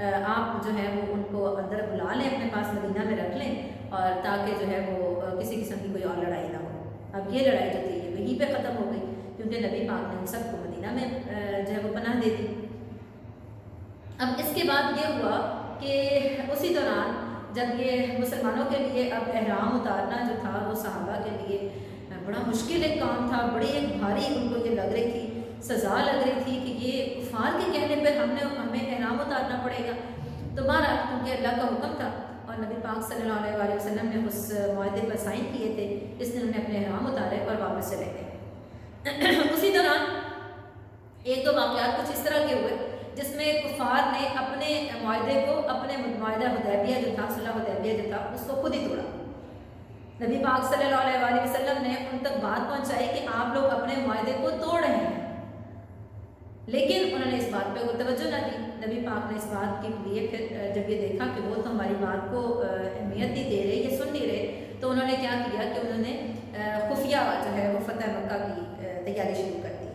آپ جو ہے وہ ان کو اندر بلا لیں اپنے پاس، مدینہ میں رکھ لیں، اور تاکہ جو ہے وہ کسی قسم کی کوئی اور لڑائی نہ ہو۔ اب یہ لڑائی جو تھی یہ وہیں پہ ختم ہو گئی، کیونکہ نبی پاک نے ان سب کو مدینہ میں جو ہے وہ پناہ دے دی۔ اب اس کے بعد یہ ہوا کہ اسی دوران جب یہ مسلمانوں کے لیے اب احرام اتارنا جو تھا وہ صحابہ کے لیے بڑا مشکل ایک کام تھا، بڑی ایک بھاری ان کو یہ لگ رہی تھی، سزا لگ رہی تھی کہ یہ کفار کے کہنے پہ ہمیں احرام اتارنا پڑے گا۔ تو بہرحال کیونکہ اللہ کا حکم تھا اور نبی پاک صلی اللہ علیہ وآلہ وسلم نے اس معاہدے پر سائن کیے تھے، اس نے انہوں نے اپنے احرام اتارے اور واپس چلے گئے۔ اسی دوران ایک دو واقعات کچھ اس طرح کے ہوئے جس میں کفار نے اپنے معاہدے کو، اپنے معاہدہ حدیبیہ جو تھا، صلح حدیبیہ جو تھا، اس کو خود ہی توڑا۔ نبی پاک صلی اللہ علیہ وآلہ وسلم نے ان تک بات پہنچائی کہ آپ لوگ اپنے معاہدے کو توڑ رہے ہیں، لیکن انہوں نے اس بات پہ کوئی توجہ نہ دی۔ نبی پاک نے اس بات کے لیے پھر جب یہ دیکھا کہ وہ تو ہماری بات کو اہمیت نہیں دے رہے، یہ سن نہیں رہے، تو انہوں نے کیا کیا کہ انہوں نے خفیہ جو ہے وہ فتح مکہ کی تیاری شروع کر دی،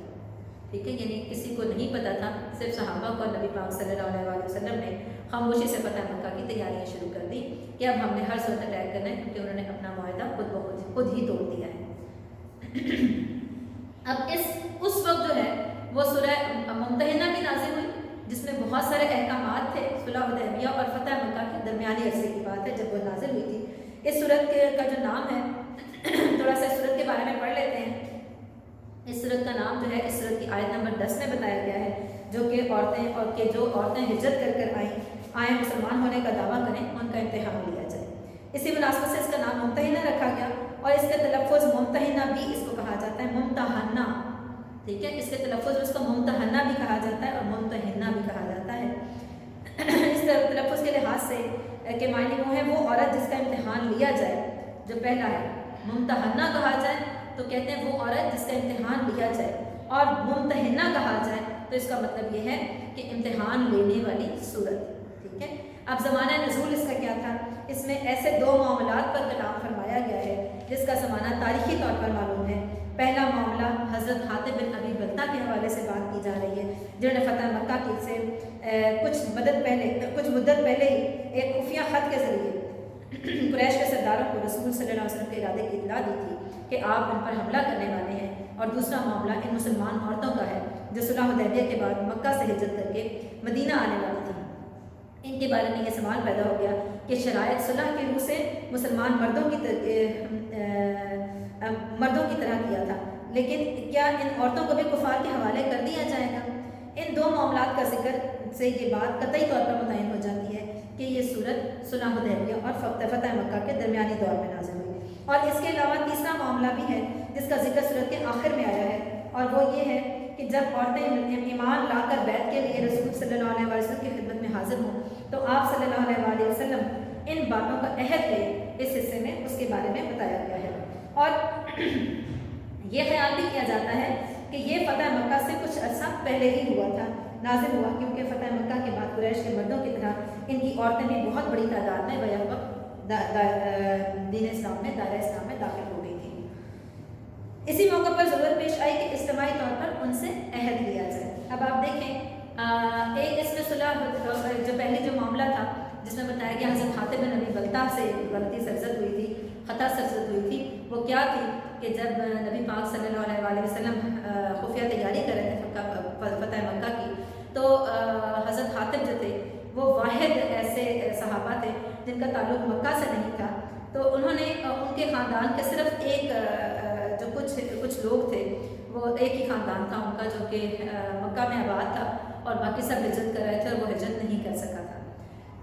ٹھیک ہے، یعنی کسی کو نہیں پتہ تھا، صرف صحابہ کو نبی پاک صلی اللہ علیہ وسلم نے خاموشی سے فتح مکہ کی تیاریاں شروع کر دی کہ اب ہم نے ہر صورت اٹیک کرنا ہے، کیونکہ انہوں نے اپنا معاہدہ خود ہی توڑ دیا ہے۔ اب اس وقت جو ہے وہ سورہ ممتحنہ بھی نازل ہوئی، جس میں بہت سارے احکامات تھے، صلح حدیبیہ اور فتح مکہ کے درمیانی عرصے کی بات ہے جب وہ نازل ہوئی تھی۔ اس صورت کا جو نام ہے، تھوڑا سا اس صورت کے بارے میں پڑھ لیتے ہیں۔ اس صورت کا نام جو ہے اس صورت کی آیت نمبر 10 میں بتایا گیا ہے، جو کہ جو عورتیں ہجرت کر آئیں مسلمان ہونے کا دعویٰ کریں، ان کا امتحان لیا جائے۔ اسی مناسبت سے اس کا نام ممتحنہ رکھا گیا، اور اس کا تلفظ ممتحنہ بھی اس کو کہا جاتا ہے، ممتحنہ، ٹھیک ہے، اس کے تلفظ میں اس کو ممتحنہ بھی کہا جاتا ہے اور ممتحنہ بھی کہا جاتا ہے۔ اس تلفظ کے لحاظ سے کہ معنی وہ ہے وہ عورت جس کا امتحان لیا جائے، جو پہلا ہے ممتحنہ کہا جائے تو کہتے ہیں وہ عورت جس کا امتحان لیا جائے، اور ممتحنہ کہا جائے تو اس کا مطلب یہ ہے کہ امتحان لینے والی صورت، ٹھیک ہے۔ اب زمانہ نزول اس کا کیا تھا؟ اس میں ایسے دو معاملات پر کلام فرمایا گیا ہے جس کا زمانہ تاریخی طور پر معلوم ہے۔ پہلا معاملہ حضرت حاتب بن ابی بلتہ کے حوالے سے بات کی جا رہی ہے، جنہوں نے فتح مکہ کی سے کچھ مدت پہلے ہی ایک خفیہ خط کے ذریعے قریش کے سرداروں کو رسول صلی اللہ علیہ وسلم کے ارادے کی اطلاع دی تھی کہ آپ ان پر حملہ کرنے والے ہیں۔ اور دوسرا معاملہ ان مسلمان عورتوں کا ہے جو صلح حدیبیہ کے بعد مکہ سے ہجرت کر کے مدینہ آنے والی تھیں۔ ان کے بارے میں یہ سوال پیدا ہو گیا کہ شرائط صلح کی روح سے مسلمان مردوں کی طرح کیا تھا، لیکن کیا ان عورتوں کو بھی کفار کے حوالے کر دیا جائے گا؟ ان دو معاملات کا ذکر سے یہ بات قطعی طور پر متعین ہو جاتی ہے کہ یہ صورت صلح حدیبیہ اور فتح مکہ کے درمیانی دور میں نازل ہوئی۔ اور اس کے علاوہ تیسرا معاملہ بھی ہے جس کا ذکر صورت کے آخر میں آیا ہے، اور وہ یہ ہے کہ جب عورتیں ایمان لا کر بیعت کے لیے رسول صلی اللہ علیہ وسلم کی خدمت میں حاضر ہوں تو آپ صلی اللہ علیہ وآلہ وسلم ان باتوں کا عہد لیں، اس حصے میں اس کے بارے میں بتایا گیا ہے۔ اور یہ خیال بھی کیا جاتا ہے کہ یہ فتح مکہ سے کچھ عرصہ پہلے ہی ہوا تھا، نازل ہوا، کیونکہ فتح مکہ کے بعد قریش کے مردوں کی طرح ان کی عورتیں بھی بہت بڑی تعداد میں بیک وقت دین اسلام میں، دائرہ اسلام میں داخل ہو گئی تھی۔ اسی موقع پر ضرورت پیش آئی کہ اجتماعی طور پر ان سے عہد لیا جائے۔ اب آپ دیکھیں ایک اس میں صلح جو پہلی جو معاملہ تھا جس میں بتایا گیا حضرت حاتب بن ابی بلتہ سے غلطی سرزد ہوئی تھی، خطا سرزد ہوئی تھی، وہ کیا تھی کہ جب نبی پاک صلی اللہ علیہ وآلہ وسلم خفیہ تیاری کر رہے تھے فتح مکہ کی، تو حضرت حاتب جو تھے وہ واحد ایسے صحابہ تھے جن کا تعلق مکہ سے نہیں تھا، تو انہوں نے ان کے خاندان کے صرف ایک جو کچھ لوگ تھے، وہ ایک ہی خاندان تھا ان کا جو کہ مکہ میں آباد تھا، اور باقی سب ہجرت کر رہے تھے اور وہ ہجرت نہیں کر سکا تھا۔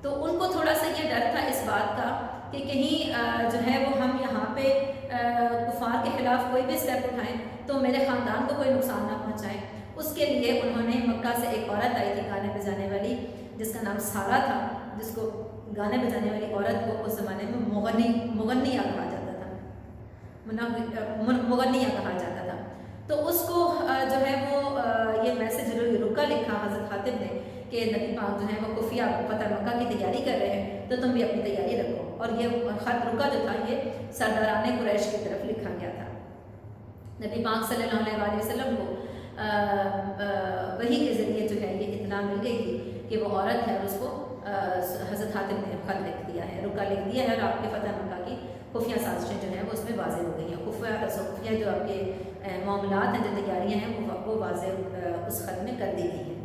تو ان کو تھوڑا سا یہ ڈر تھا اس بات کا کہ کہیں جو ہے وہ ہم یہاں پہ کفار کے خلاف کوئی بھی اسٹیپ اٹھائیں تو میرے خاندان کو کوئی نقصان نہ پہنچائیں۔ اس کے لیے انہوں نے مکہ سے ایک عورت آئی تھی گانے بجانے والی، جس کا نام سارہ تھا، جس کو گانے بجانے والی عورت کو اس زمانے میں مغنیہ کہا جاتا تھا، مغنیہ کہا جاتا تھا۔ تو اس کو جو ہے وہ یہ میسج رکا لکھا حضرت حاتب نے کہ نبی پاک جو ہے وہ خفیہ فتح مکہ کی تیاری کر رہے ہیں، تو تم بھی اپنی تیاری رکھو۔ اور یہ خط رکا جو تھا یہ سرداران قریش کی طرف لکھا گیا تھا۔ نبی پاک صلی اللہ علیہ وآلہ وسلم کو وحی کے ذریعے جو ہے یہ اطلاع مل گئی تھی کہ وہ عورت ہے اور اس کو حضرت حاتم نے خط لکھ دیا ہے، رکا لکھ دیا ہے، اور آپ کے فتح مکہ کی خفیہ سازشیں جو ہیں وہ اس میں واضح ہو گئی ہیں، خفیہ جو آپ کے معاملات ہیں، جو تیاریاں ہیں وہ واضح اس خط میں کر دی گئی ہیں۔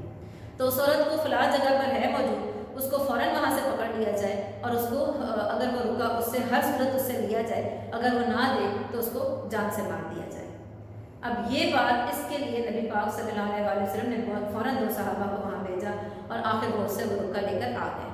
تو اس عورت کو فلاں جگہ پر ہے موجود، اس کو فوراً وہاں سے پکڑ لیا جائے، اور اس کو اگر وہ رکا اس سے ہر صورت اس سے لیا جائے، اگر وہ نہ دے تو اس کو جان سے مار دیا جائے۔ اب یہ بات، اس کے لیے نبی پاک صلی اللہ علیہ وسلم نے فوراً 2 صحابہ کو وہاں بھیجا، اور آخر وہ اس سے وہ رکا لے کر آ گئے،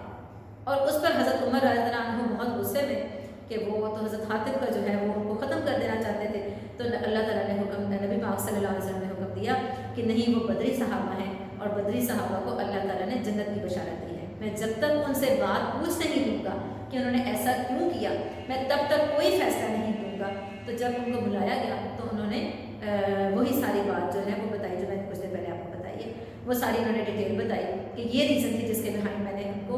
اور اس پر حضرت عمر رضی اللہ عنہ بہت غصے میں کہ وہ تو حضرت حاتم کا جو ہے وہ ان کو ختم کر دینا چاہتے تھے، تو اللہ تعالیٰ نے حکم، نبی پاک صلی اللہ علیہ وسلم نے حکم دیا کہ نہیں، وہ بدری صحابہ ہیں، اور بدری صحابہ کو اللہ تعالیٰ نے جنت کی بشارت دی ہے، میں جب تک ان سے بات پوچھ نہیں لوں گا کہ انہوں نے ایسا کیوں کیا، میں تب تک کوئی فیصلہ نہیں دوں گا۔ تو جب ان کو بلایا گیا تو انہوں نے وہی ساری بات جو ہے وہ بتائی جو میں نے کچھ دیر پہلے آپ کو بتائی ہے، وہ ساری انہوں نے ڈیٹیل بتائی کہ یہ ریزن تھی جس کے بہائنڈ میں نے ان کو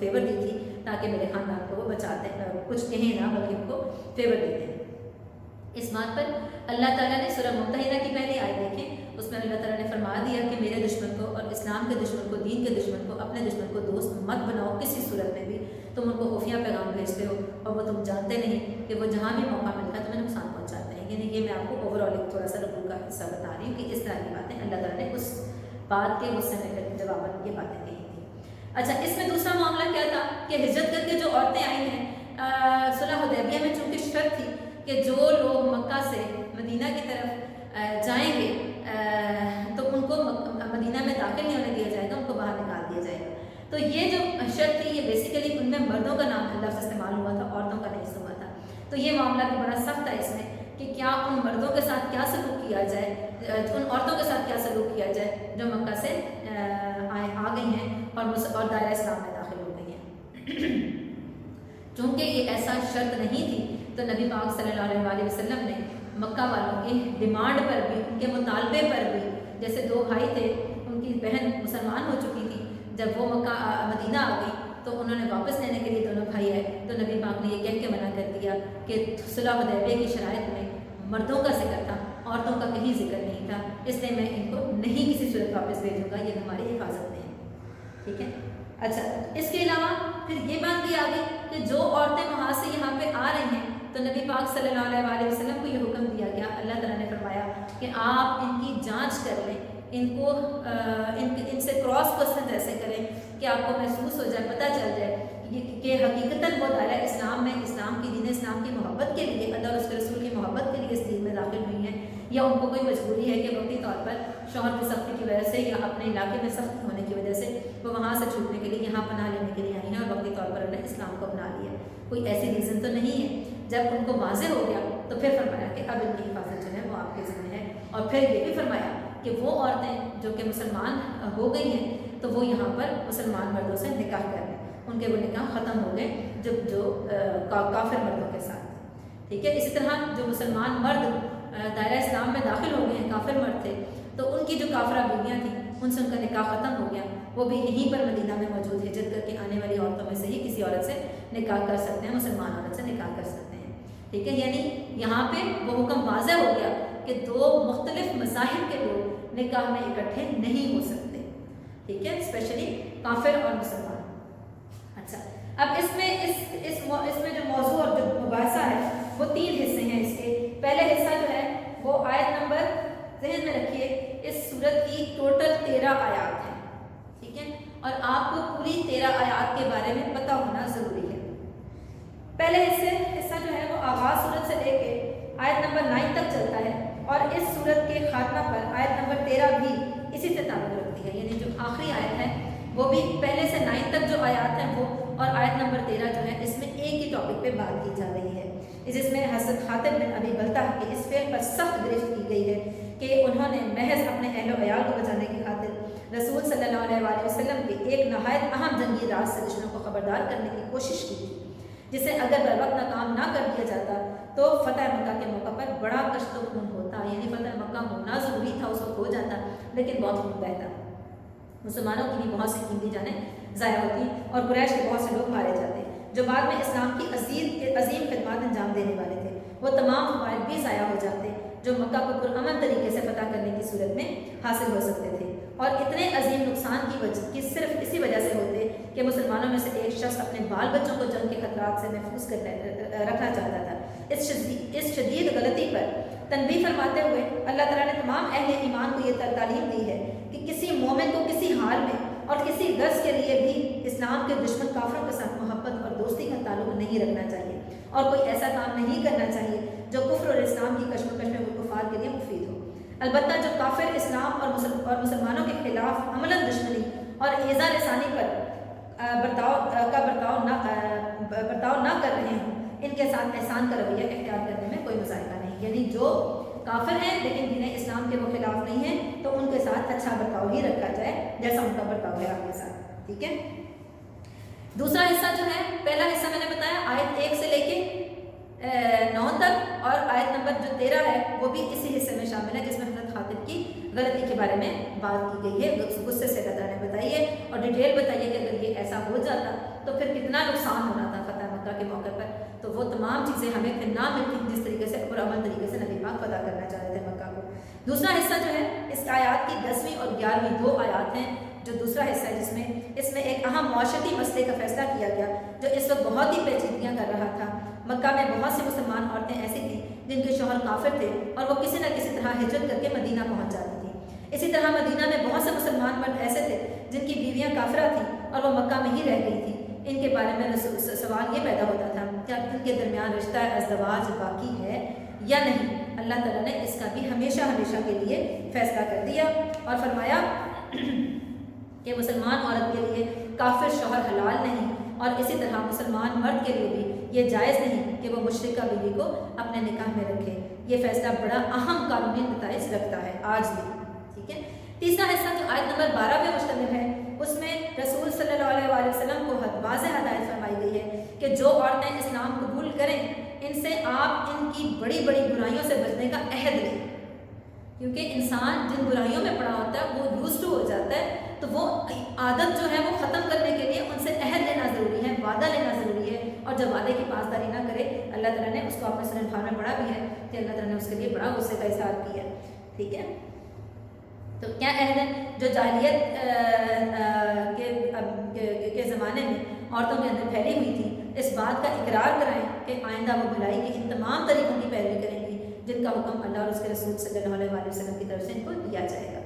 فیور دی تھی، تاکہ میرے خاندان کو وہ بچاتے، کچھ کہیں نہ بلکہ ان کو فیور دیتے۔ اس بات پر اللہ تعالیٰ نے سورہ ممتحنہ کی پہلی آیت دیکھیں، اس میں اللہ تعالیٰ نے فرما دیا کہ میرے دشمن کو اور اسلام کے دشمن کو، دین کے دشمن کو، اپنے دشمن کو دوست مت بناؤ کسی صورت میں بھی، تم ان کو خفیہ پیغام بھیجتے ہو اور وہ تم جانتے نہیں کہ وہ جہاں بھی موقع ملتا ہے تمہیں نقصان پہنچاتے ہیں۔ یعنی یہ میں آپ کو اوور آل ایک تھوڑا سا رکوع کا حصہ بتا رہی ہوں کہ اس طرح کی باتیں اللہ تعالیٰ نے اس بات کے غصے میں جواباً یہ باتیں کہی تھیں۔ اچھا، اس میں دوسرا معاملہ کیا تھا کہ ہجرت کر کے جو عورتیں آئی ہیں، صلح حدیبیہ میں چونکہ شرط تھی کہ جو لوگ مکہ سے مدینہ کی طرف جائیں گے تو ان کو مدینہ میں داخل نہیں ہونے دیا جائے گا، ان کو باہر نکال دیا جائے گا۔ تو یہ جو شرط تھی، یہ بیسیکلی ان میں مردوں کا نام لفظ استعمال ہوا تھا، عورتوں کا نہیں استعمال تھا۔ تو یہ معاملہ بھی بڑا سخت ہے اس میں کہ کیا ان مردوں کے ساتھ کیا سلوک کیا جائے، ان عورتوں کے ساتھ کیا سلوک کیا جائے جو مکہ سے آ گئی ہیں اور دائرہ اسلام میں داخل ہو گئی ہیں۔ چونکہ یہ ایسا شرط نہیں تھی تو نبی پاک صلی اللہ علیہ وسلم نے مکہ والوں کی ڈیمانڈ پر بھی، ان کے مطالبے پر بھی، جیسے 2 بھائی تھے، ان کی بہن مسلمان ہو چکی تھی، جب وہ مدینہ آ گئی تو انہوں نے واپس لینے کے لیے دونوں بھائی آئے، تو نبی پاک نے یہ کہہ کے منع کر دیا کہ صلح حدیبیہ کی شرائط میں مردوں کا ذکر تھا، عورتوں کا کہیں ذکر نہیں تھا، اس لیے میں ان کو نہیں کسی صورت واپس بھیجوں گا، یہ ہماری حفاظت میں ہے، ٹھیک ہے۔ اچھا، اس کے علاوہ پھر یہ بات بھی آ گئی کہ جو عورتیں وہاں سے یہاں پہ آ رہی ہیں تو نبی پاک صلی اللہ علیہ وسلم کو یہ حکم دیا گیا، اللہ تعالیٰ نے فرمایا کہ آپ ان کی جانچ کر لیں، ان سے کراس کوسچن ایسے کریں کہ آپ کو محسوس ہو جائے، پتہ چل جائے کہ حقیقتاً وہ دائرہ اسلام میں، اسلام کی، دین اسلام کی محبت کے لیے، اللہ اور اس کے رسول کی محبت کے لیے اس دین میں داخل ہوئی ہیں، یا ان کو کوئی مجبوری ہے کہ وقتی طور پر شوہر کی سختی کی وجہ سے یا اپنے علاقے میں سخت ہونے کی وجہ سے وہ وہاں سے چھوٹنے کے لیے یہاں پناہ لینے کے لیے آئی ہیں اور وقتی طور پر انہیں اسلام کو اپنا لیا۔ کوئی ایسی ریزن تو نہیں ہے۔ جب ان کو واضح ہو گیا تو پھر فرمایا کہ اب ان کی حفاظت جو ہے وہ آپ کے ذمہ ہے، اور پھر یہ بھی فرمایا کہ وہ عورتیں جو کہ مسلمان ہو گئی ہیں تو وہ یہاں پر مسلمان مردوں سے نکاح کر لیں، ان کے وہ نکاح ختم ہو گئے جو کافر مردوں کے ساتھ، ٹھیک ہے۔ اسی طرح جو مسلمان مرد دائرہ اسلام میں داخل ہو گئے ہیں، کافر مرد تھے، تو ان کی جو کافرہ بیویاں تھیں ان سے ان کا نکاح ختم ہو گیا، وہ بھی یہیں پر مدینہ میں موجود ہجرت کر کے آنے والی عورتوں میں سے ہی کسی عورت سے نکاح کر سکتے ہیں، مسلمان عورت سے نکاح کر سکتے ہیں، ٹھیک ہے۔ یعنی یہاں پہ وہ حکم واضح ہو گیا کہ 2 مختلف مذاہب کے لوگ نکاح میں اکٹھے نہیں ہو سکتے، ٹھیک ہے، اسپیشلی کافر اور مسلمان۔ اچھا، اب اس میں جو موضوع اور جو مباحثہ ہے وہ 3 حصے ہیں اس کے۔ پہلے حصہ جو ہے وہ آیت نمبر، ذہن میں رکھیے اس سورت کی ٹوٹل 13 آیات ہیں، ٹھیک ہے، اور آپ کو پوری 13 آیات کے بارے میں پتہ ہونا ضروری ہے۔ پہلے حصہ جو ہے وہ آغاز سورت سے لے کے آیت نمبر 9 تک چلتا ہے، اور اس سورت کے خاتمہ پر آیت نمبر 13 بھی اسی سے تعلق رکھتی ہے، یعنی جو آخری آیت ہے وہ بھی پہلے سے 9 تک جو آیات ہیں وہ، اور آیت نمبر 13 جو ہے اس میں ایک ہی ٹاپک پہ بات کی جا رہی ہے، جس میں حضرت حاتب بن ابی بلتہ کے اس فعل پر سخت گرفت کی گئی ہے کہ انہوں نے محض اپنے اہل و عیال کو بچانے کی خاطر رسول صلی اللہ علیہ وسلم کے ایک نہایت اہم جنگی راز سے دشمنوں کو خبردار کرنے کی کوشش کی تھی، جسے اگر بر وقت ناکام نہ کر دیا جاتا تو فتح مکہ کے موقع پر بڑا کشت و خون ہوتا، یعنی فتح مکہ ہونا ضروری تھا، اس وقت ہو جاتا لیکن بہت خون بہتا، مسلمانوں کی بھی بہت سی قیمتی جانیں ضائع ہوتی اور قریش کے بہت سے لوگ مارے جاتے جو بعد میں اسلام کی عظیم خدمات انجام دینے والے تھے، وہ تمام فوائد بھی ضائع ہو جاتے جو مکہ کو پرامن طریقے سے فتح کرنے کی صورت میں حاصل ہو سکتے تھے، اور اتنے عظیم نقصان کی صرف اسی وجہ سے ہوتے کہ مسلمانوں میں سے ایک شخص اپنے بال بچوں کو جنگ کے خطرات سے محفوظ رکھنا چاہتا تھا۔ اس شدید غلطی پر تنبیہ فرماتے ہوئے اللہ تعالیٰ نے تمام اہل ایمان کو یہ تعلیم دی ہے کہ کسی مومن کو کسی حال میں اور کسی غرض کے لیے بھی اسلام کے دشمن کافروں کے ساتھ محبت اور دوستی کا تعلق نہیں رکھنا چاہیے، اور کوئی ایسا کام نہیں کرنا چاہیے جو کفر اور اسلام کی کشمکش میں کفار کے لیے مفید ہو۔ البتہ جو کافر اسلام اور مسلمانوں کے خلاف عملاً دشمنی اور ایذا رسانی پر برتاؤ نہ کر رہے ہوں، ان کے ساتھ احسان کا رویہ اختیار کرنے میں کوئی مذائقہ نہیں۔ یعنی جو کافر ہیں لیکن دین اسلام کے وہ خلاف نہیں ہیں تو ان کے ساتھ اچھا برتاؤ ہی رکھا جائے جیسا ان کا برتاؤ ہے آپ کے ساتھ، ٹھیک ہے۔ دوسرا حصہ جو ہے، پہلا حصہ میں نے بتایا آیت 1 سے لے کے 9 تک، اور آیت نمبر جو 13 ہے وہ بھی اسی حصے میں شامل ہے جس میں حضرت خاطب کی غلطی کے بارے میں بات کی گئی ہے، غصے سے اللہ تعالیٰ نے بتائی ہے اور ڈیٹیل بتائیے کہ اگر یہ ایسا ہو جاتا تو پھر کتنا نقصان ہونا تھا فتح مکہ کے موقع پر، تو وہ تمام چیزیں ہمیں پھر نہ ملتی جس طریقے سے پرامن طریقے سے نبی پاک فتح کرنا چاہ رہے تھے مکہ کو۔ دوسرا حصہ جو ہے اس آیات کی 10ویں اور 11ویں 2 آیات ہیں جو دوسرا حصہ ہے جس میں اس میں ایک اہم معاشرتی مسئلے کا فیصلہ کیا گیا جو اس وقت بہت ہی پیچیدگیاں کر رہا تھا۔ مکہ میں بہت سی مسلمان عورتیں ایسی تھیں جن کے شوہر کافر تھے اور وہ کسی نہ کسی طرح ہجرت کر کے مدینہ پہنچ جاتی تھیں۔ اسی طرح مدینہ میں بہت سے مسلمان مرد ایسے تھے جن کی بیویاں کافرہ تھیں اور وہ مکہ میں ہی رہ گئی تھیں۔ ان کے بارے میں سوال یہ پیدا ہوتا تھا کہ ان کے درمیان رشتہ ازدواج باقی ہے یا نہیں۔ اللہ تعالیٰ نے اس کا بھی ہمیشہ ہمیشہ کے لیے فیصلہ کر دیا اور فرمایا کہ مسلمان عورت کے لیے کافر شوہر حلال نہیں، اور اسی طرح مسلمان مرد کے لیے بھی یہ جائز نہیں کہ وہ مشرکہ بیوی کو اپنے نکاح میں رکھے۔ یہ فیصلہ بڑا اہم قانونی نتائج رکھتا ہے آج بھی، ٹھیک ہے۔ تیسرا حصہ جو آیت نمبر 12 پہ مشتمل ہے اس میں رسول صلی اللہ علیہ وآلہ وسلم کو واضح ہدایت فرمائی گئی ہے کہ جو عورتیں اسلام قبول کریں ان سے آپ ان کی بڑی بڑی برائیوں سے بچنے کا عہد لیں، کیونکہ انسان جن برائیوں میں پڑا ہوتا ہے وہ یوزڈ ہو جاتا ہے، تو وہ عادت جو ہے وہ ختم کرنے کے لیے ان سے عہد لینا ضروری ہے، وعدہ لینا ضروری ہے، اور جب وعدے کی پاسداری نہ کرے اللہ تعالیٰ نے اس کو اپنے سورہ انفال میں پڑھا بھی ہے کہ اللہ تعالیٰ نے اس کے لیے بڑا غصے کا اظہار کیا، ٹھیک ہے۔ تو کیا عہد ہے جو جاہلیت کے زمانے میں عورتوں کے اندر پھیلی ہوئی تھی، اس بات کا اقرار کرائیں کہ آئندہ وہ بھلائی کے ان تمام طریقوں کی پیروی کریں گی جن کا حکم اللہ اور اس کے رسول صلی اللہ علیہ وآلہ وسلم کی طرف سے ان کو دیا جائے گا،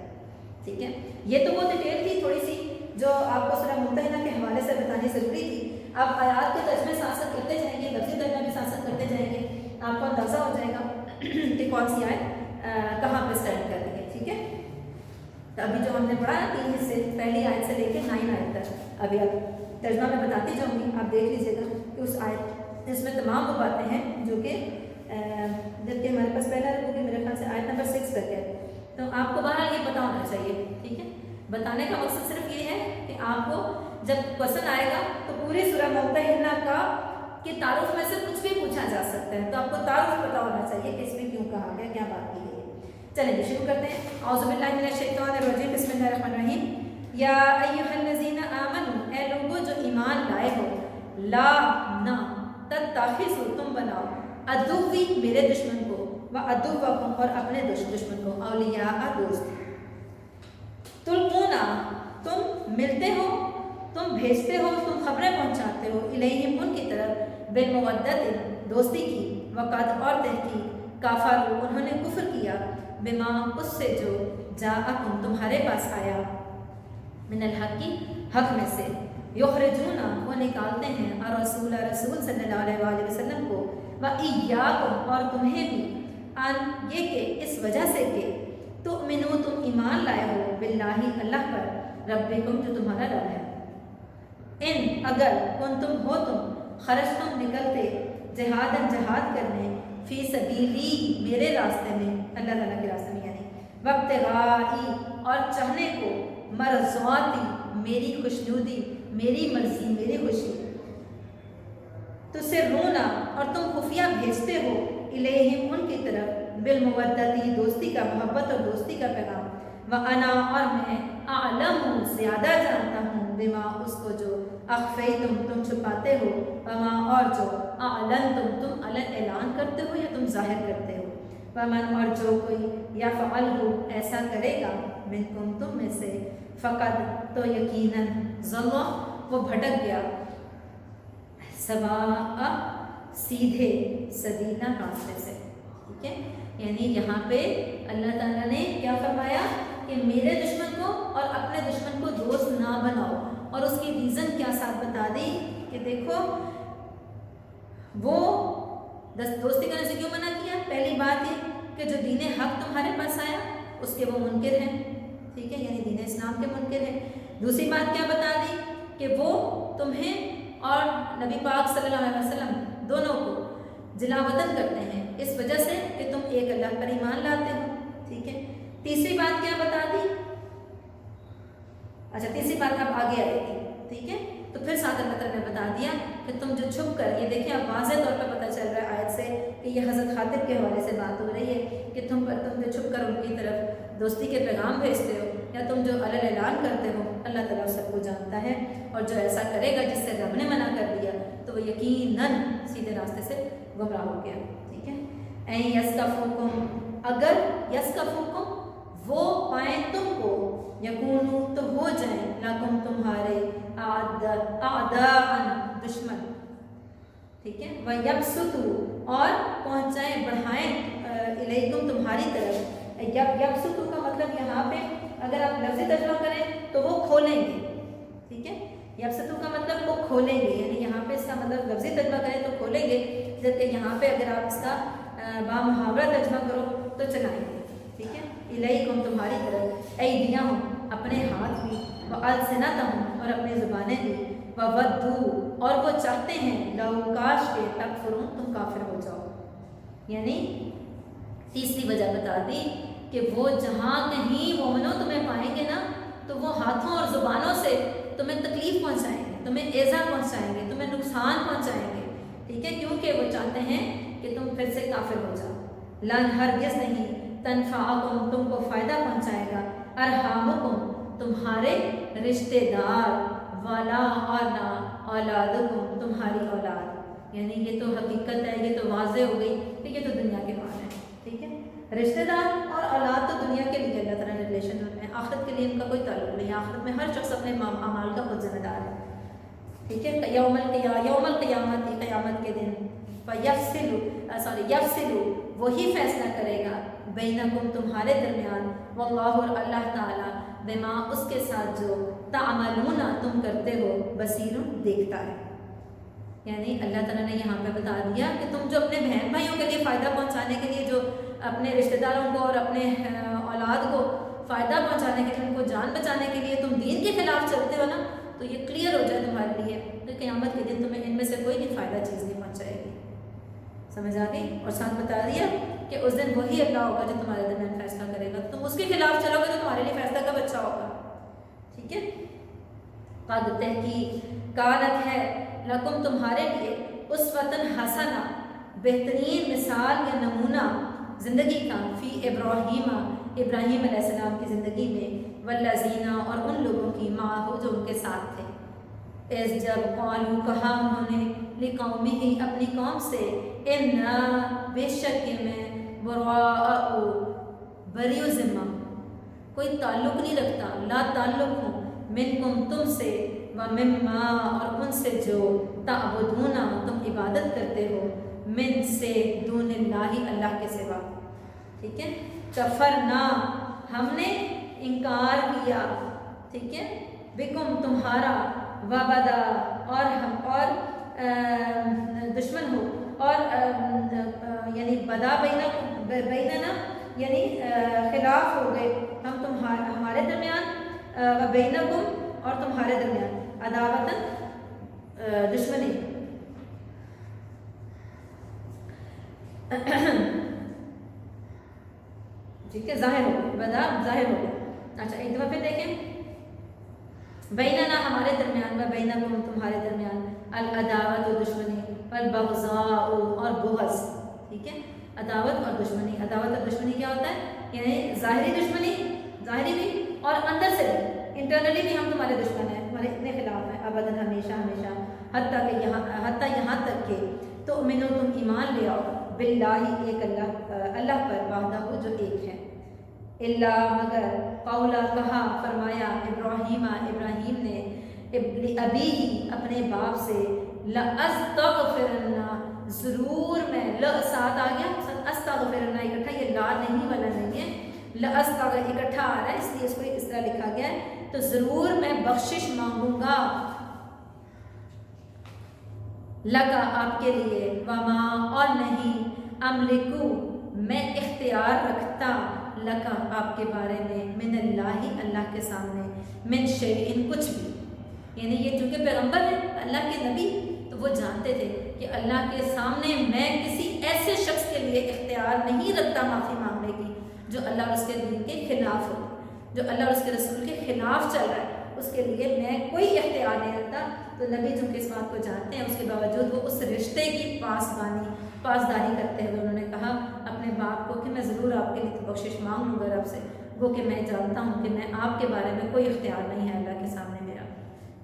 ٹھیک ہے۔ یہ تو وہ ڈیٹیل تھی تھوڑی سی جو آپ کو سورہ ممتحنہ کے حوالے سے بتانی ضروری تھی۔ آپ آیات کے ترجمے ساتھ ساتھ کرتے جائیں گے، لفظی ترجمہ بھی ساتھ ساتھ کرتے جائیں گے، آپ کو اندازہ ہو جائے گا کہ کون سی آیت کہاں پہ اسٹینڈ کر رہی ہے، ٹھیک ہے۔ تو ابھی جو ہم نے پڑھا نا 3 حصے، پہلی آیت سے لے کے 9 آیت تک، ابھی اب ترجمہ میں بتاتی جاؤں گی، آپ دیکھ لیجیے گا کہ اس آیت اس میں تمام وہ باتیں ہیں جو کہ جبکہ ہمارے پاس پہلا رکو کہ میرے خیال سے آیت نمبر 6 تک ہے، تو آپ کو بہرحال یہ پتہ ہونا چاہیے، ٹھیک ہے۔ بتانے کا مقصد صرف یہ ہے کہ آپ کو جب کوشچن آئے گا تو پوری سورہ ممتحنہ کا کہ تعارف میں سے کچھ بھی پوچھا جا سکتا ہے، تو آپ کو تعارف پتہ ہونا چاہیے کہ اس میں کیوں کہا گیا، کیا بات کی گئی ہے۔ چلیں جی شروع کرتے ہیں۔ اعوذ باللہ من الشیطان الرجیم، بسم اللہ الرحمن الرحیم۔ یا ایھا الذین آمنوا، اے لوگوں جو ایمان لائے ہو، لا نہ تتخذوا، تم بناؤ، عدوی میرے دشمن کو، وعدوکم اور اپنے دشمن کو، اولیاء دوست، تلقون تم ملتے ہو، تم بھیجتے ہو، تم خبریں پہنچاتے ہو، الیہم ان کی طرف، بالمودت دوستی کی، وقد اور تحقیق، کافروا انہوں نے کفر کیا، بما اس سے جو جاءکم تمہارے پاس آیا، من الحق کی حق میں سے، یخرجون وہ نکالتے ہیں، الرسول رسول صلی اللہ علیہ وآلہ وسلم کو، وإیاکم اور تمہیں بھی، ان یہ کہ اس وجہ سے کہ تؤمنو تم ایمان لائے ہو، باللہ اللہ پر، ربکم جو تمہارا رب ہے، ان اگر کنتم ہو تم، خرجتم نکلتے، جہاد کرنے، فی سبیلی میرے راستے میں، اللہ تعالیٰ کے راستے میں یعنی، وابتغائی اور چاہنے کو، مرضاتی میری خوشنودی، میری مرضی، میری خوشی، تسرون اور تم خفیہ بھیجتے ہو، الیہم ان کی طرف، بالمودتی دوستی کا، محبت اور دوستی کا پیغام، وانا اور میں، اعلم زیادہ جانتا ہوں، بما اس کو جو اخفیتم تم چھپاتے ہو، وما اور جو اعلنتم تم اعلان کرتے ہو یا تم ظاہر کرتے ہو، ومن اور جو کوئی یفعلہ ایسا کرے گا، منکم تم میں سے، فقد تو یقیناً ضل وہ بھٹک گیا سوا سیدھے سبیلا راستے سے. ٹھیک ہے، یعنی یہاں پہ اللہ تعالیٰ نے کیا فرمایا کہ میرے دشمن کو اور اپنے دشمن کو دوست نہ بناؤ، اور اس کی ریزن کیا ساتھ بتا دی کہ دیکھو وہ دوستی کرنے سے کیوں منع کیا. پہلی بات یہ کہ جو دین حق تمہارے پاس آیا اس کے وہ منکر ہیں. ٹھیک ہے، یعنی دین اسلام کے منکر ہیں. دوسری بات کیا بتا دی کہ وہ تمہیں اور نبی پاک صلی اللہ علیہ وسلم دونوں کو جلا وطن کرتے ہیں اس وجہ سے کہ تم ایک اللہ پر ایمان لاتے ہو. ٹھیک ہے، تیسری بات کیا بتا دی. اچھا، تیسری بات اب آگے آئے گی. ٹھیک ہے، تو پھر ساتھ اللہ تعالیٰ نے بتا دیا کہ تم جو چھپ کر، یہ دیکھیں اب واضح طور پر پتہ چل رہا ہے آیت سے کہ یہ حضرت خاطب کے حوالے سے بات ہو رہی ہے کہ تم جو چھپ کر ان کی طرف دوستی کے پیغام بھیجتے ہو یا تم جو علل اعلان کرتے ہو، اللہ تعالیٰ سب کو جانتا ہے، اور جو ایسا کرے گا جس سے رب نے منع کر دیا تو وہ یقیناً سیدھے راستے سے گمراہ ہو گیا. ٹھیک ہے، این یسکفوکم، اگر یسکفوکم وہ پائیں تم کو، یکونو تو ہو جائیں، لکم تمہارے، اعداءً دشمن. ٹھیک ہے، وَيَبْسُطُوا اور پہنچائیں بڑھائیں، الیکم تمہاری طرف. یبسطو کا مطلب یہاں پہ اگر آپ لفظی ترجمہ کریں تو وہ کھولیں گے. ٹھیک ہے، یبسطو کا مطلب وہ کھولیں گے، یعنی یہاں پہ اس کا مطلب لفظی ترجمہ کریں تو کھولیں گے، جبکہ یہاں پہ اگر آپ اس کا بامحاورہ ترجمہ کرو تو چلائیں گے. ٹھیک ہے، الیکم تمہاری طرف، ایدیہم اپنے ہاتھ بھی، والسنتہم اور اپنی زبانیں بھی، وودوا اور وہ چاہتے ہیں، لو کاش کے، تکفرون تم کافر ہو جاؤ. یعنی تیسری وجہ بتا دی کہ وہ جہاں کہیں مومنوں تمہیں پائیں گے نا تو وہ ہاتھوں اور زبانوں سے تمہیں تکلیف پہنچائیں گے، تمہیں ایذا پہنچائیں گے، تمہیں نقصان پہنچائیں گے. ٹھیک ہے، کیونکہ وہ چاہتے ہیں کہ تم پھر سے کافر ہو جاؤ. لن ہرگز نہیں، تنفعکم تم کو فائدہ پہنچائے گا، ارحامکم تمہارے رشتے دار، ولا اور نہ اولادکم تمہاری اولاد. یعنی یہ تو حقیقت ہے، یہ تو واضح ہو گئی کہ یہ تو دنیا کے معنی ہے. ٹھیک ہے، رشتے دار اور اولاد تو دنیا کے لیے اللہ تعالیٰ نے ریلیشن رکھنا ہے، آخرت کے لیے ان کا کوئی تعلق نہیں. آخرت میں ہر شخص اپنے اعمال کا خود ذمہ دار ہے. ٹھیک ہے، یوم القیامت قیامت کے دن یفصل وہی فیصلہ کرے گا، بینکم تمہارے درمیان، واللہ اور اللہ تعالیٰ، بما اس کے ساتھ جو تعملون تم کرتے ہو، بصیر دیکھتا ہے. یعنی اللہ تعالیٰ نے یہاں پہ بتا دیا کہ تم جو اپنے بہن بھائیوں کے لیے فائدہ پہنچانے کے لیے، جو اپنے رشتہ داروں کو اور اپنے اولاد کو فائدہ پہنچانے کے لیے، ان کو جان بچانے کے لیے تم دین کے خلاف چلتے ہو نا، تو یہ کلیئر ہو جائے تمہارے لیے کہ قیامت کے دن تمہیں ان میں سے کوئی بھی فائدہ چیز نہیں پہنچائے گی. سمجھ آ گئی؟ اور ساتھ بتا دیا کہ اس دن وہی اللہ ہوگا جو تمہارے درمیان فیصلہ کرے گا. تم اس کے خلاف چلو گے تو تمہارے لیے فیصلہ کب اچھا ہوگا. ٹھیک ہے، قد تحقیق، کانت ہے، لکم تمہارے لیے، اسوۃ حسنہ بہترین مثال یا نمونہ زندگی کا، فی ابراہیم علیہ السلام کی زندگی میں، والذین اور ان لوگوں کی، معہ جو ان کے ساتھ تھے، اس جب قالوا کہا انہوں نے، لقومہ اپنی قوم سے، انا بے شک میں، براء بری و ذمہ، کوئی تعلق نہیں رکھتا، لا تعلق ہوں، منکم تم سے، ومما اور ان سے جو تعبدون تم عبادت کرتے ہو، من سے، دون اللہ اللہ کے سوا. ٹھیک ہے، کفرنا ہم نے انکار کیا. ٹھیک ہے، بکم تمہارا، وبدا اور ہم اور دشمن ہو، اور یعنی بدا بیننا یعنی خلاف ہو گئے ہم ہمارے درمیان، بینکم اور تمہارے درمیان، عداوتاً دشمنی. ٹھیک ہے، ظاہر ہو گئے، بدا ظاہر ہو گئے. اچھا ایک دفعہ پھر دیکھیں، بیننا ہمارے درمیان، و بینکم تمہارے درمیان، العداوت و دشمنی، والبغضاء اور بغض. ٹھیک ہے، عداوت اور دشمنی. عداوت اور دشمنی کیا ہوتا ہے؟ یعنی ظاہری دشمنی، ظاہری بھی اور اندر سے بھی، انٹرنلی بھی ہم تمہارے دشمن ہیں، تمہارے اتنے خلاف ہیں، ابداً ہمیشہ ہمیشہ، حتیٰ یہاں تک کہ تؤمنو تم ایمان لے آؤ، باللہ ایک اللہ پر، وحدہ جو ایک ہے، اللہ مگر، قولا کہا، فرمایا، ابراہیم نے، ابھی ہی اپنے باپ سے لأستغفرن ضرور میں ساتھ آ گیا استغفرن اکٹھا، یہ لا نہیں والا نہیں ہے، اکٹھا آ رہا ہے اس لیے اس کو اس طرح لکھا گیا ہے، تو ضرور میں بخشش مانگوں گا لگا آپ کے لیے، وما اور نہیں، املکو میں اختیار رکھتا لگا آپ کے بارے میں، من اللہ اللہ کے سامنے، من شیئن کچھ بھی، یعنی یہ چونکہ پیغمبر ہے اللہ کے نبی، تو وہ جانتے تھے کہ اللہ کے سامنے میں کسی ایسے شخص کے لیے اختیار نہیں رکھتا معافی مانگنے کی جو اللہ اور اس کے دین کے خلاف ہو، جو اللہ اور اس کے رسول کے خلاف چل رہا ہے، اس کے لیے میں کوئی اختیار نہیں رکھتا۔ تو نبی چونکہ اس بات کو جانتے ہیں، اس کے باوجود وہ اس رشتے کی پاسداری کرتے ہوئے انہوں نے کہا اپنے باپ کو کہ میں ضرور آپ کے لیے بخشش مانگوں گا رب سے، وہ کہ میں جانتا ہوں کہ میں آپ کے بارے میں کوئی اختیار نہیں ہے اللہ کے سامنے میرا،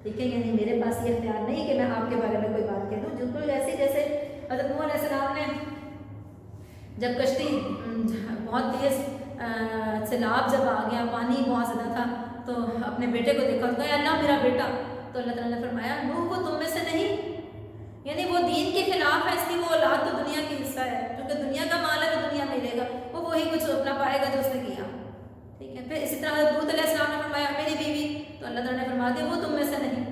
ٹھیک ہے، یعنی میرے پاس یہ اختیار نہیں کہ میں آپ کے بارے میں کوئی بات کہہ دوں، بالکل ایسے جیسے حضرت نوح علیہ السلام نے جب کشتی بہت تیز سیلاب جب آ گیا، پانی بہت زیادہ تھا، تو اپنے بیٹے کو دیکھا تو کہا اللہ میرا بیٹا، تو اللہ تعالیٰ نے فرمایا نوح وہ تم میں سے نہیں، یعنی وہ دین کے خلاف ہے، اس لیے وہ اولاد تو دنیا کی حصہ ہے، کیونکہ دنیا کا مال ہے تو دنیا ملے گا، وہ وہی کچھ اپنا پائے گا جو اس نے کیا، ٹھیک ہے۔ پھر اسی طرح لوط علیہ السلام نے فرمایا میری بیوی، تو اللہ تعالیٰ نے فرما دیا وہ تم میں سے نہیں۔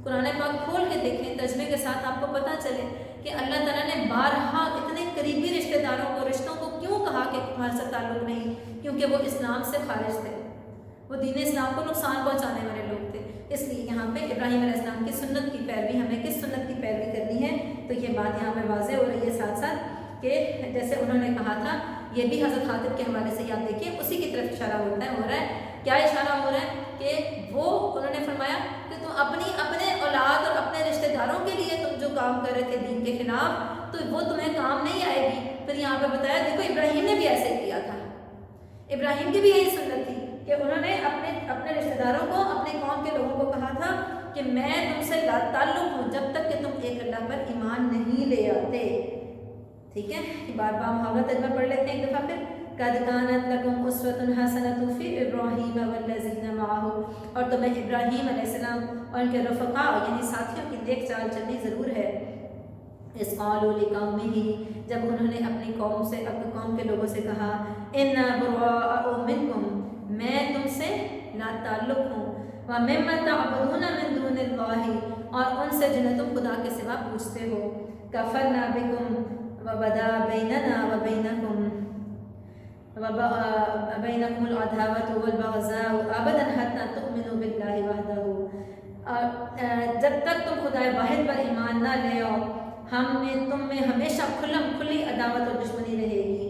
قرآن پاک کھول کے دیکھیں ترجمے کے ساتھ، آپ کو پتہ چلے کہ اللہ تعالیٰ نے بارہا اتنے قریبی رشتہ داروں کو، رشتوں کو کیوں کہا کہ تمہارے سے تعلق نہیں، کیونکہ وہ اسلام سے خارج تھے، وہ دین اسلام کو نقصان پہنچانے والے لوگ تھے، اس لیے یہاں پہ ابراہیم علیہ السلام کی سنت کی پیروی، ہمیں کس سنت کی پیروی کرنی ہے، تو یہ بات یہاں پہ واضح ہو رہی ہے ساتھ ساتھ کہ جیسے انہوں نے کہا تھا، یہ بھی حضرت خاطب کے حوالے سے آپ دیکھیے اسی کی طرف اشارہ ہو رہا ہے، کیا اشارہ ہو رہا ہے کہ وہ انہوں نے فرمایا کہ تم اپنے اولاد اور اپنے رشتہ داروں کے لیے تم جو کام کر رہے تھے دین کے خلاف، تو وہ تمہیں کام نہیں آئے گی۔ پھر یہاں پہ بتایا دیکھو ابراہیم نے بھی ایسے کیا تھا، ابراہیم کی بھی یہی سنت تھی کہ انہوں نے اپنے رشتہ داروں کو، اپنے قوم کے لوگوں کو کہا تھا کہ میں تم سے لا تعلق ہوں جب تک کہ تم ایک اللہ پر ایمان نہیں لے آتے، ٹھیک ہے۔ بار بار محاورہ ترجمہ پڑھ لیتے ہیں ایک دفعہ پھر، قد کانت لکم اسوۃ حسنۃ فی ابراہیم والذین معہ، اور تمہیں ابراہیم علیہ السلام اور ان کے رفقاء یعنی ساتھیوں کی نیک چال چلنی ضرور ہے، اس قالوا لقومہ جب انہوں نے اپنی قوم سے، اپنی قوم کے لوگوں سے کہا انا براء منکم میں تم سے لا تعلق ہوں، ومما تعبدون من دون اللہ اور ان سے جنہیں تم خدا کے سوا پوچھتے ہو، کفرنا بکم وبدا بیننا وبینکم العداوۃ والبغضاء ابدا حتی تؤمنوا باللہ وحدہ، جب تک تم خدا واحد پر ایمان نہ لے آؤ تم میں ہمیشہ کھلی عداوت اور دشمنی رہے گی،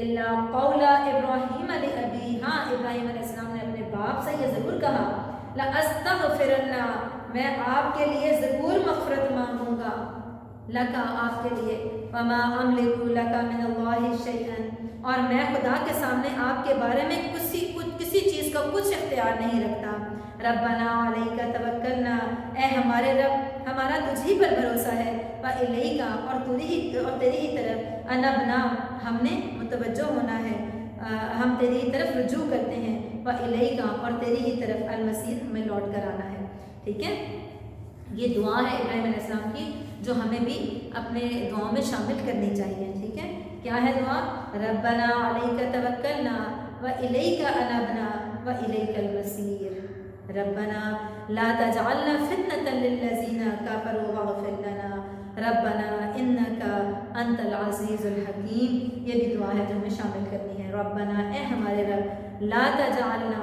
الا قول ابراہیم لابی، ہاں ابراہیم علیہ السلام نے اپنے باپ سے یہ ضرور کہا لاستغفرن میں آپ کے لیے ضرور مغفرت مانگوں گا، لکا آپ کے لیے، وما املک لک من اللہ شیئا اور میں خدا کے سامنے آپ کے بارے میں کسی چیز کا کچھ اختیار نہیں رکھتا، ربنا علیک توکلنا اے ہمارے رب ہمارا تجھ ہی پر بھروسہ ہے، وإلیک اور تیری ہی طرف انبنا ہم نے متوجہ ہونا ہے، ہم تیری ہی طرف رجوع کرتے ہیں، وإلیک اور تیری ہی طرف المصیر ہمیں لوٹ کر آنا ہے، ٹھیک ہے۔ یہ دعا ہے ابراہیم علیہ السلام کی جو ہمیں بھی اپنے دعاؤں میں شامل کرنی چاہیے، ٹھیک ہے۔ کیا ہے دعا؟ ربنا علیک توکلنا وإلیک انبنا وإلیک المصیر، ربنا لا تجعلنا فتنة للذین کفروا واغفر لنا ربنا انک انت العزیز الحکیم، یہ بھی دعا ہے جو ہمیں شامل کرنی ہے، ربنا اے ہمارے رب، لا تجعلنا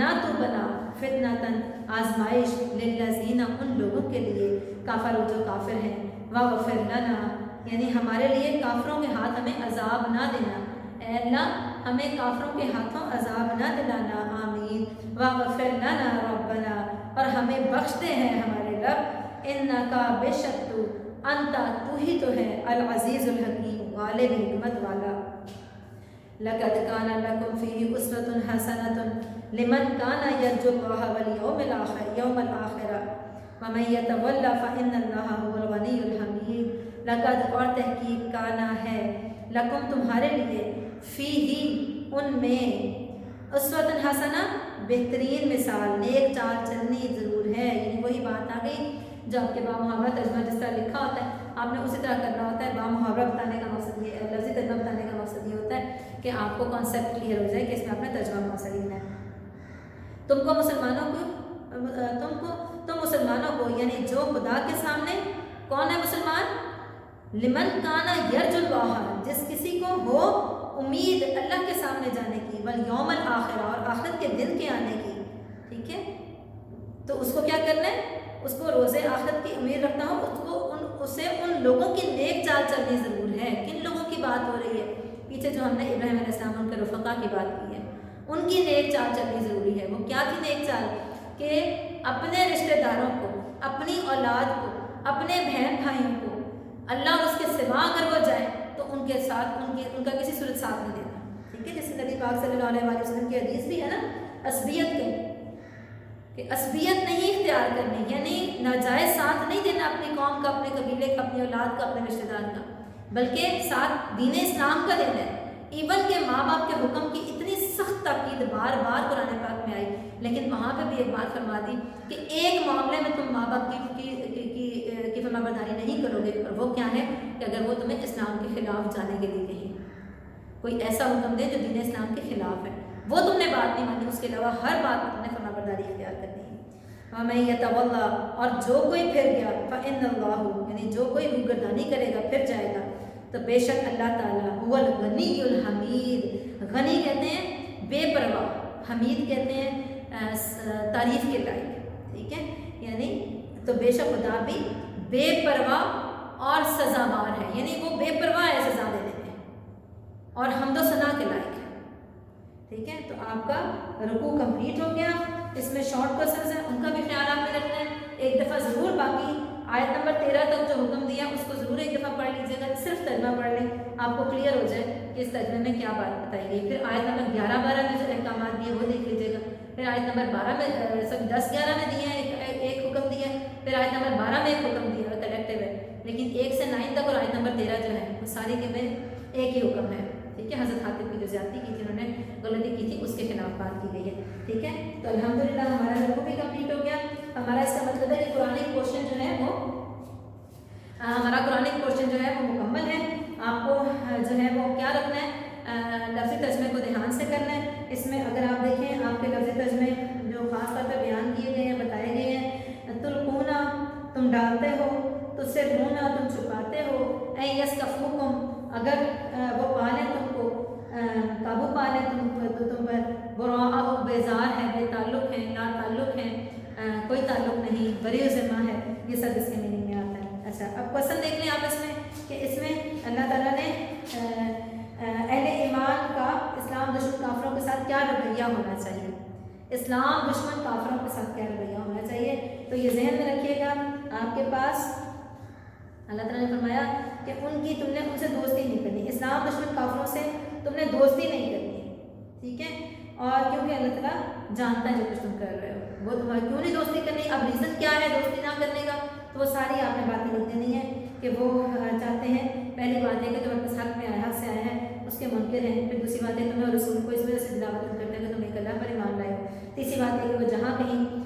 نہ تو بنا فتنةً آزمائش للذین ان لوگوں کے لیے کفروا جو کافر ہیں، واغفر لنا یعنی ہمارے لیے کافروں کے ہاتھ ہمیں عذاب نہ دینا، اے اللہ ہمیں کافروں کے ہاتھوں عذاب نہ دلانا، آمین، واغفر لنا ربنا اور ہمیں بخش دے ہیں ہمارے رب، انکا بے شک تو، انتا تو ہی تو ہے، العزیز الحکیم غالب حکمت والا، لقد کان لکم فیہ اسوۃ حسنۃ لمن کان یرجو اللہ والیوم الآخر ومن یتول فإن اللہ هو الغنی الحمید، لقد اور تحقیق کانا ہے، لکم تمہارے لیے، فیہ ان میں، اسوۃ حسنہ بہترین مثال، نیک چال چلنی ضرور ضرور ہے. یعنی وہی بات آ گئی جو آپ کے بامحاورہ ترجمہ جس طرح لکھا ہوتا ہے آپ نے اسی طرح کرنا ہوتا ہے. بامحاورہ بتانے کا مقصد یہ لفظی ترجمہ بتانے کا مقصد یہ ہوتا ہے کہ آپ کو کانسیپٹ کلیئر ہو جائے کہ اس میں آپ نے ترجمہ کون سا لینا ہے. تم مسلمانوں کو یعنی جو خدا کے سامنے کون ہے مسلمان؟ لمن کانا یرجو اللہ، جس کسی کو ہو امید اللہ کے سامنے جانے کی، والیوم الآخرہ، اور آخرت کے دن کے آنے کی. ٹھیک ہے، تو اس کو کیا کرنا ہے؟ اس کو روز آخرت کی امید رکھنا ہو، اسے ان لوگوں کی نیک چال چلنی ضرور ہے. کن لوگوں کی بات ہو رہی ہے؟ پیچھے جو ہم نے ابراہیم علیہ السلام ان کے رفقا کی بات کی ہے، ان کی نیک چال چلنی ضروری ہے. وہ کیا تھی نیک چال؟ کہ اپنے رشتہ داروں کو، اپنی اولاد کو، اپنے بہن بھائیوں کو اللہ اور اس کے سوا اگر وہ جائے تو ان کے ساتھ ان کا کسی صورت ساتھ نہیں دینا. ٹھیک ہے، جیسے نبی پاک صلی اللہ علیہ وسلم کی حدیث بھی ہے نا عصبیت کے، کہ عصبیت نہیں اختیار کرنی، یعنی ناجائز ساتھ نہیں دینا اپنی قوم کا، اپنے قبیلے کا، اپنی اولاد کا، اپنے رشتہ دار کا، بلکہ ساتھ دین اسلام کا دینا ہے. ایون کہ ماں باپ کے حکم کی اتنی سخت تاکید بار بار قرآن پاک میں آئی، لیکن وہاں پہ بھی ایک بات فرما دی کہ ایک معاملے میں تم ماں باپ کی فرما برداری نہیں کرو گے، اور وہ کیا ہے کہ اگر وہ تمہیں اسلام کے خلاف جانے کے لیے کہیں، کوئی ایسا حکم دے جو دین اسلام کے خلاف ہے، وہ تم نے بات نہیں مانی، اس کے علاوہ ہر بات میں تم نے فرما برداری اختیار کرنی ہے. وَمَن يَتَوَلَّ، اور جو کوئی پھر گیا، فَإِنَّ اللَّهُ، یعنی جو کوئی روگردانی کرے گا، پھر جائے گا، تو بے شک اللہ تعالیٰ هو الغنی الحمید، غنی کہتے ہیں بے پرواہ، حمید کہتے ہیں تعریف کے لائق. ٹھیک ہے، یعنی تو بے شک خدا بھی بے پرواہ اور سزاوار ہے، یعنی وہ بے پرواہ ہے سزا دینے میں، اور حمد و ثنا کے لائق ہے. ٹھیک ہے، تو آپ کا رکوع کمپلیٹ ہو گیا. اس میں شارٹ کوشچنز ہیں، ان کا بھی خیال آپ نے رکھنا ہے. ایک دفعہ ضرور باقی آیت نمبر 13 تک جو حکم دیا اس کو ضرور ایک دفعہ پڑھ لیجیے گا، صرف ترجمہ پڑھ لیں، آپ کو کلیئر ہو جائے کہ اس ترجمے میں کیا بات بتائی گئی. پھر آیت نمبر 11-12 میں جو احکامات دیے وہ دیکھ لیجیے گا. پھر آیت نمبر 12 میں 10-11 میں دیے ہیں ایک حکم دیا ہے، پھر آیت نمبر 12 میں ایک حکم دیا ہے کلیکٹیو ہے، لیکن 1 سے 9 تک اور آیت نمبر 13 جو ہے وہ ساری کے میں ایک ہی حکم ہے. ٹھیک ہے، حضرت حاتم کی جو زیادتی کی تھی، انہوں نے غلطی کی تھی، اس کے خلاف بات کی گئی ہے. ٹھیک ہے، تو الحمدللہ ہمارا رکوع بھی کمپلیٹ ہو گیا. ہمارا اس کا مطلب ہے کہ قرآنک پورشن جو ہے وہ مکمل ہے. آپ کو جو ہے وہ کیا رکھنا ہے، لفظی ترجمے کو دھیان سے کرنا ہے. اس میں اگر آپ دیکھیں آپ کے لفظی ترجمے جو خاص طور پہ بیان کیے گئے ہیں، بتائے گئے ہیں، تلقونا تم ڈالتے ہو، تسرون تم چھپاتے ہو، اے یسکفوکم اگر وہ پالیں تم کو، قابو پالیں تم پر، براء بیزار ہے، بے تعلق ہے، لا تعلق ہے، کوئی تعلق نہیں، بری ذمہ ہے، یہ سب اس کے میننگ میں آتا ہے. اچھا، اب کوشچن دیکھ لیں آپ اس میں کہ اس میں اللہ تعالیٰ نے اہل ایمان کا اسلام دشمن کافروں کے ساتھ کیا رویہ ہونا چاہیے، اسلام دشمن کافروں کے ساتھ کیا رویہ ہونا چاہیے. تو یہ ذہن میں رکھیے گا آپ کے پاس. اللہ تعالیٰ نے فرمایا کہ تم نے ان سے دوستی نہیں کرنی، اسلام دشمن کافروں سے تم نے دوستی نہیں کرنی. ٹھیک ہے، اور کیونکہ اللہ تعالیٰ جانتا ہے جو کچھ تم کر رہے ہو، وہ تمہاری کیوں نہیں دوستی کرنی. اب ریزن کیا ہے دوستی نہ کرنے کا، تو وہ ساری آپ نے باتیں لکھ دینی ہے کہ وہ چاہتے ہیں. پہلی بات ہے کہ تم اپنے حق میں حق سے آئے ہیں، اس کے منکر ہیں. پھر دوسری بات ہے تمہیں اور رسول کو اس وجہ سے دعوت کرتے ہیں کہ تم ایک اللہ پر ایمان لائے ہو. تیسری بات ہے کہ وہ جہاں کہیں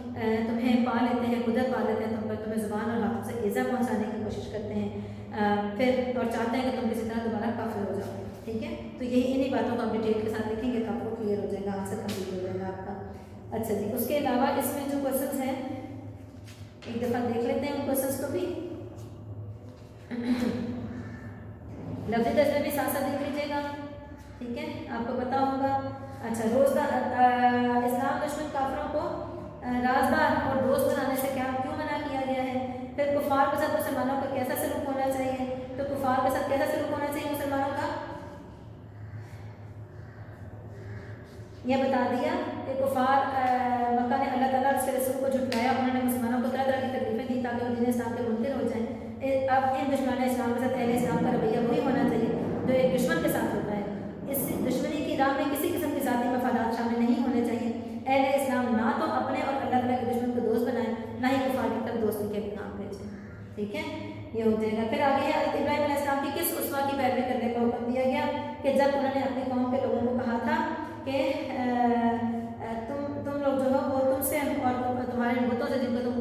تمہیں پا لیتے ہیں، قدرت پا لیتے ہیں تم پر، تمہیں زبان اور ہاتھوں سے ایذا پہنچانے کی کوشش کرتے ہیں، پھر اور چاہتے ہیں کہ تم کسی طرح دوبارہ کافر ہو جاؤ. ٹھیک ہے، تو یہی انہی باتوں کو آپ ڈیٹیل کے ساتھ لکھیں گے تو آپ کو کلیئر ہو جائے گا، آنسر کمپلیٹ ہو جائے گا آپ کا. اچھا جی، اس کے علاوہ اس میں جو کوشچنس ہیں ایک دفعہ دیکھ لیتے ہیں ان کوشچنس کو بھی. لفظی ترجمے بھی ساتھ ساتھ دیکھ لیجیے گا. ٹھیک ہے، آپ کو پتا ہوگا. اچھا، اسلام دشمن کافروں کو رازدار اور دوست بنانے سے کیوں منع کیا گیا ہے. پھر کفار کے ساتھ مسلمانوں کا کیسا سلوک ہونا چاہیے، تو کفار کے ساتھ کیسا سلوک ہونا چاہیے مسلمانوں کا، یہ بتا دیا کہ کفار مکہ نے اللہ تعالیٰ اس کے رسول کو جھٹلایا، انہوں نے مسلمانوں کو طرح طرح کی تکلیفیں دی تاکہ وہ دین اسلام کے منکر ہو جائیں. اب ان دشمنان اسلام کے ساتھ اہل اسلام کا رویہ وہی ہونا چاہیے جو ایک دشمن کے ساتھ ہوتا ہے. اس دشمنی کی راہ میں کسی قسم کی ذاتی مفادات شامل نہیں ہونے چاہیے. اہل اسلام نہ تو اپنے اور اللہ تعالیٰ کے دشمن کو دوست بنائیں، نہ ہی کفار کی طرف دوستی کے نام بھیجیں. ٹھیک ہے، یہ ہو جائے گا. پھر آگے حضرت ابراہیم علیہ السلام کی کس اسوہ کی پیروی کرنے کا حکم دیا گیا کہ جب انہوں نے اپنی قوم کے لوگوں کو کہا تھا کہ تم لوگ جو ہو وہ تم سے اور تمہارے بتوں سے جن کو تم